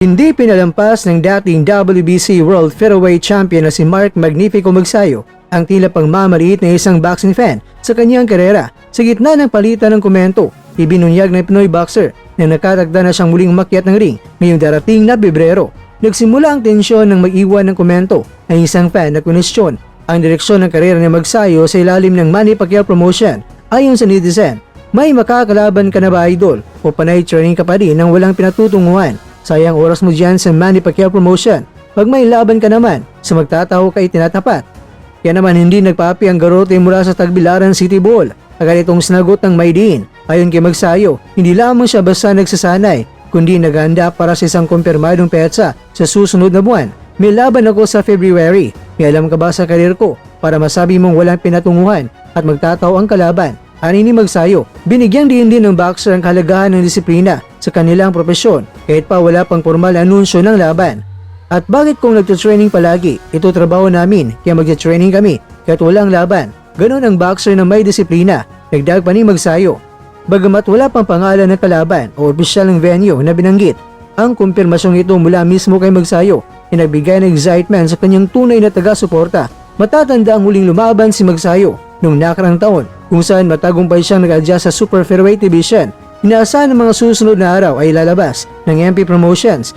Hindi pinalampas ng dating WBC World Featherweight Champion na si Mark Magnifico Magsayo ang tila pangmamaliit na isang boxing fan sa kanyang karera. Sa gitna ng palitan ng komento, ibinunyag ng Pinoy boxer na nakatakda na siyang muling umakyat ng ring ngayong darating na Pebrero. Nagsimula ang tensyon ng mag-iwan ng komento ng isang fan na kunestyon ang direksyon ng karera ni Magsayo sa ilalim ng Manny Pacquiao promotion. Ayon sa netizen, may makakalaban ka na ba, idol? O panay training ka pa rin nang walang pinatutunguhan? Sayang oras mo dyan sa Manny Pacquiao promotion. Pag may laban ka naman, sa magtataho ka itinatapat. Kaya naman hindi nagpapi ang garote mula sa Tagbilaran City Ball. Agad itong sinagot ng Maydin. Ayon kay Magsayo, hindi lamang siya basta nagsasanay, kundi naghanda para sa isang kumpirmadong petsa sa susunod na buwan. May laban ako sa February. May alam ka ba sa karir ko para masabi mong walang pinatunguhan at magtataho ang kalaban? Ani ni Magsayo, binigyan din ng boxer ang kahalagahan ng disiplina sa kanilang propesyon kahit pa wala pang formal na anunsyo ng laban. At bakit kung nagtutraining palagi? Ito trabaho namin kaya magte-training kami kahit walang laban. Ganon ang boxer na may disiplina, nagdag pa ni Magsayo. Bagamat wala pang pangalan ng kalaban o opisyal ng venue na binanggit, ang kumpirmasyong ito mula mismo kay Magsayo ay nagbigay ng excitement sa kanyang tunay na taga-suporta. Matatanda ang huling lumaban si Magsayo noong nakarang taon kung saan matagumpay siyang nag-adjust sa Super Featherweight Division. Inaasahan ng mga susunod na araw ay lalabas ng MP Promotions